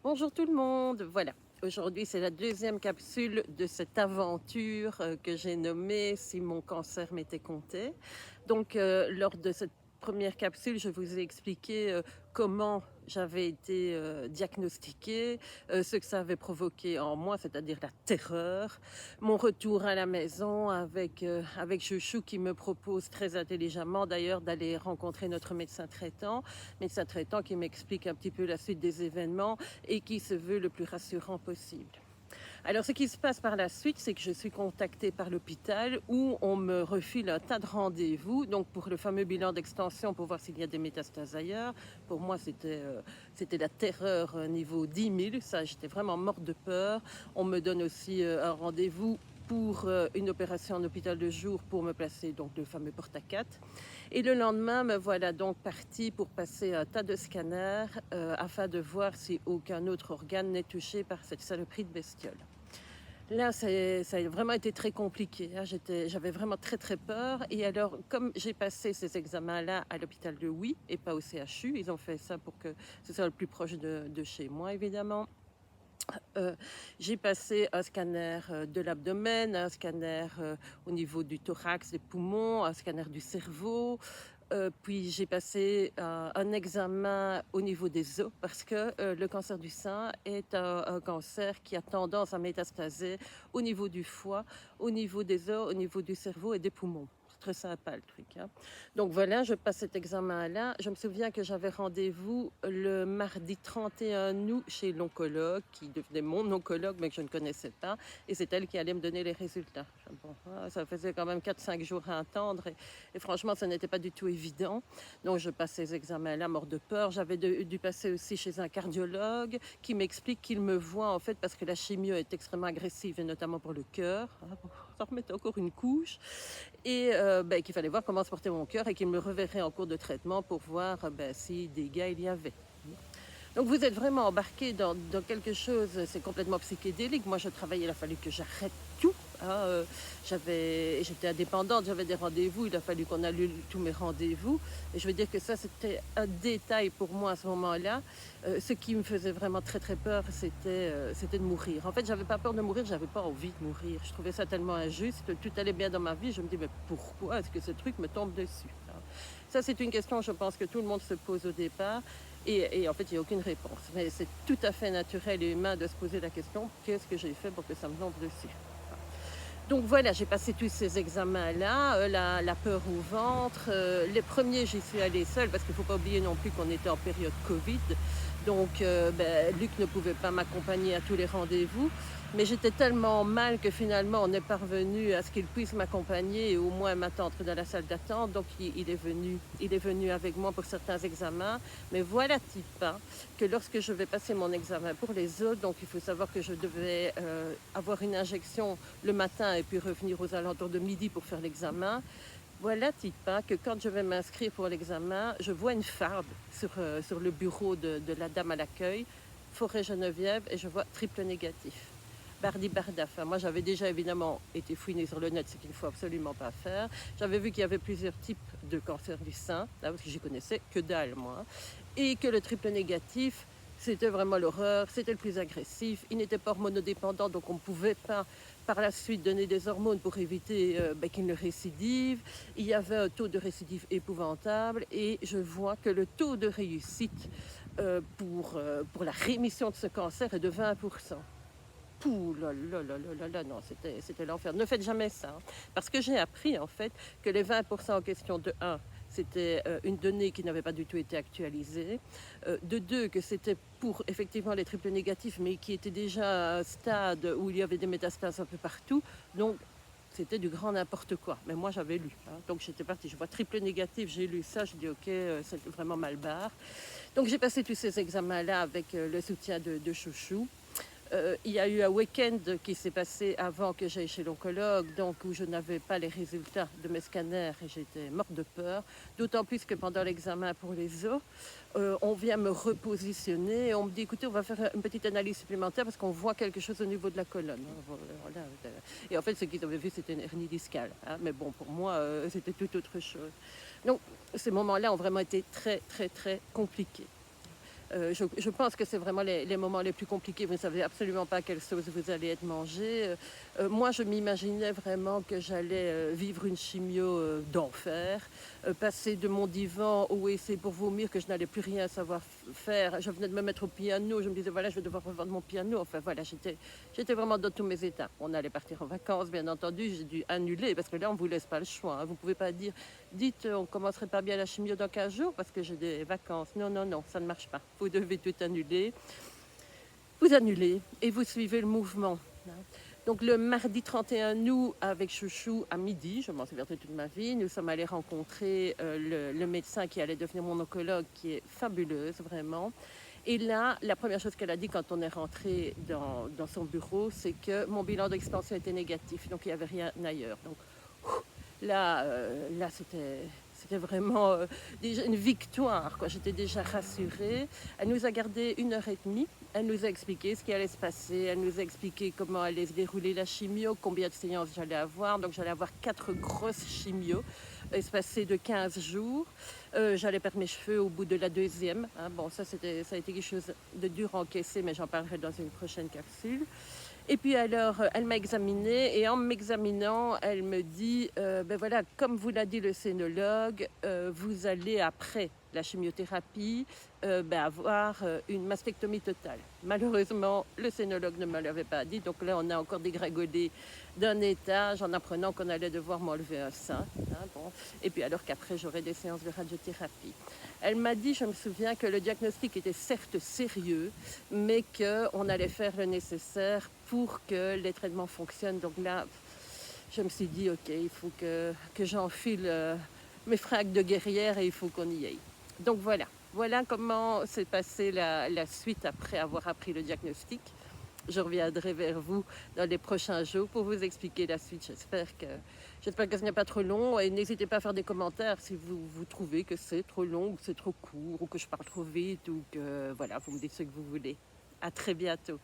Bonjour tout le monde, voilà. Aujourd'hui, c'est la deuxième capsule de cette aventure que j'ai nommée Si mon cancer m'était compté. Donc, lors de cette première capsule, je vous ai expliqué comment j'avais été diagnostiquée, ce que ça avait provoqué en moi, c'est-à-dire la terreur, mon retour à la maison avec Chouchou qui me propose très intelligemment d'ailleurs d'aller rencontrer notre médecin traitant qui m'explique un petit peu la suite des événements et qui se veut le plus rassurant possible. Alors, ce qui se passe par la suite, c'est que je suis contactée par l'hôpital où on me refile un tas de rendez-vous, donc pour le fameux bilan d'extension pour voir s'il y a des métastases ailleurs. Pour moi, c'était la terreur niveau 10 000, ça, j'étais vraiment morte de peur. On me donne aussi un rendez-vous pour une opération en hôpital de jour pour me placer donc le fameux porte-à-4. Et le lendemain, me voilà donc partie pour passer un tas de scanners afin de voir si aucun autre organe n'est touché par cette saloperie de bestiole. Là, ça a vraiment été très compliqué, hein. J'avais vraiment très très peur. Et alors, comme j'ai passé ces examens-là à l'hôpital de Huy et pas au CHU, ils ont fait ça pour que ce soit le plus proche de chez moi, évidemment. Euh, j'ai passé un scanner de l'abdomen, un scanner au niveau du thorax, des poumons, un scanner du cerveau. Puis j'ai passé un examen au niveau des os parce que le cancer du sein est un cancer qui a tendance à métastaser au niveau du foie, au niveau des os, au niveau du cerveau et des poumons. C'est très sympa le truc, hein. Donc voilà, je passe cet examen-là. Je me souviens que j'avais rendez-vous le mardi 31 août chez l'oncologue, qui devenait mon oncologue, mais que je ne connaissais pas. Et c'est elle qui allait me donner les résultats. Bon, ça faisait quand même 4-5 jours à attendre. Et franchement, ça n'était pas du tout évident. Donc je passe ces examens-là, mort de peur. J'avais dû passer aussi chez un cardiologue qui m'explique qu'il me voit en fait parce que la chimio est extrêmement agressive, et notamment pour le cœur. Ça remettait encore une couche. Et qu'il fallait voir comment se portait mon cœur et qu'il me reverrait en cours de traitement pour voir si dégâts il y avait. Donc vous êtes vraiment embarqué dans quelque chose, c'est complètement psychédélique. Moi je travaillais, il a fallu que j'arrête tout, hein. J'étais indépendante, j'avais des rendez-vous, il a fallu qu'on annule tous mes rendez-vous. Et je veux dire que ça c'était un détail pour moi à ce moment-là. Ce qui me faisait vraiment très très peur, c'était de mourir. En fait, j'avais pas peur de mourir, j'avais pas envie de mourir. Je trouvais ça tellement injuste, tout allait bien dans ma vie. Je me dis mais pourquoi est-ce que ce truc me tombe dessus, hein? Ça c'est une question, je pense que tout le monde se pose au départ. Et en fait, il n'y a aucune réponse. Mais c'est tout à fait naturel et humain de se poser la question, qu'est-ce que j'ai fait pour que ça me tombe dessus? Donc voilà, j'ai passé tous ces examens-là, la peur au ventre. Les premiers, j'y suis allée seule parce qu'il ne faut pas oublier non plus qu'on était en période Covid. Donc Luc ne pouvait pas m'accompagner à tous les rendez-vous. Mais j'étais tellement mal que finalement on est parvenu à ce qu'il puisse m'accompagner et au moins m'attendre dans la salle d'attente. Donc il est venu avec moi pour certains examens. Mais voilà-t-il pas que lorsque je vais passer mon examen pour les autres, donc il faut savoir que je devais avoir une injection le matin et puis revenir aux alentours de midi pour faire l'examen. Voilà-t-il pas que quand je vais m'inscrire pour l'examen, je vois une farde sur le bureau de la dame à l'accueil, Forêt Geneviève, et je vois triple négatif. Bardi Bardaf. Moi, j'avais déjà évidemment été fouinée sur le net, ce qu'il ne faut absolument pas faire. J'avais vu qu'il y avait plusieurs types de cancer du sein, là, parce que j'y connaissais que dalle, moi. Et que le triple négatif, c'était vraiment l'horreur, c'était le plus agressif. Il n'était pas hormonodépendant, donc on ne pouvait pas par la suite donner des hormones pour éviter qu'il ne récidive. Il y avait un taux de récidive épouvantable et je vois que le taux de réussite pour la rémission de ce cancer est de 20%. Pouh là là là là là là, non, c'était l'enfer. Ne faites jamais ça, hein. Parce que j'ai appris en fait que les 20% en question de 1, c'était une donnée qui n'avait pas du tout été actualisée. De 2, que c'était pour effectivement les triples négatifs, mais qui était déjà à un stade où il y avait des métastases un peu partout. Donc, c'était du grand n'importe quoi. Mais moi, j'avais lu, hein. Donc, j'étais partie. Je vois triple négatif, j'ai lu ça. Je dis, OK, c'est vraiment mal barre. Donc, j'ai passé tous ces examens-là avec le soutien de Chouchou. Il y a eu un week-end qui s'est passé avant que j'aille chez l'oncologue, donc où je n'avais pas les résultats de mes scanners et j'étais morte de peur. D'autant plus que pendant l'examen pour les os, on vient me repositionner et on me dit écoutez, on va faire une petite analyse supplémentaire parce qu'on voit quelque chose au niveau de la colonne. Voilà. Et en fait, ce qu'ils avaient vu, c'était une hernie discale, hein. Mais bon, pour moi, c'était tout autre chose. Donc, ces moments-là ont vraiment été très, très, très compliqués. Je pense que c'est vraiment les moments les plus compliqués. Vous ne savez absolument pas quelle sauce vous allez être mangé. Moi, je m'imaginais vraiment que j'allais vivre une chimio d'enfer, passer de mon divan au WC pour vomir, que je n'allais plus rien savoir faire. Je venais de me mettre au piano. Je me disais, voilà, je vais devoir revendre mon piano. Enfin, voilà, j'étais vraiment dans tous mes états. On allait partir en vacances, bien entendu. J'ai dû annuler parce que là, on ne vous laisse pas le choix. Hein. Vous ne pouvez pas dire, dites, on commencerait pas bien la chimio dans 15 jours parce que j'ai des vacances. Non, non, non, ça ne marche pas. Vous devez tout annuler. Vous annulez et vous suivez le mouvement. Donc le mardi 31 août, avec Chouchou, à midi, je m'en souviendrai toute ma vie, nous sommes allés rencontrer le médecin qui allait devenir mon oncologue, qui est fabuleuse, vraiment. Et là, la première chose qu'elle a dit quand on est rentré dans son bureau, c'est que mon bilan d'expansion était négatif, donc il n'y avait rien ailleurs. Donc là c'était vraiment déjà une victoire, quoi. J'étais déjà rassurée. Elle nous a gardé 1 heure et demie. Elle nous a expliqué ce qui allait se passer. Elle nous a expliqué comment allait se dérouler la chimio, combien de séances j'allais avoir. Donc j'allais avoir 4 grosses chimios espacées de 15 jours. J'allais perdre mes cheveux au bout de la deuxième. Hein. Bon, ça a été quelque chose de dur à encaisser, mais j'en parlerai dans une prochaine capsule. Et puis alors, elle m'a examinée et en m'examinant, elle me dit, ben voilà, comme vous l'a dit le scénologue, vous allez après la chimiothérapie avoir une mastectomie totale. Malheureusement, le scénologue ne me l'avait pas dit, donc là on a encore dégringolé d'un étage en apprenant qu'on allait devoir m'enlever un sein. Hein, bon. Et puis alors qu'après j'aurais des séances de radiothérapie. Elle m'a dit, je me souviens, que le diagnostic était certes sérieux, mais qu'on allait faire le nécessaire pour que les traitements fonctionnent. Donc là, je me suis dit, ok, il faut que j'enfile mes fringues de guerrière et il faut qu'on y aille. Donc voilà comment s'est passée la suite après avoir appris le diagnostic. Je reviendrai vers vous dans les prochains jours pour vous expliquer la suite. J'espère que ce n'est pas trop long. Et n'hésitez pas à faire des commentaires si vous trouvez que c'est trop long ou que c'est trop court ou que je parle trop vite ou que voilà, vous me dites ce que vous voulez. À très bientôt.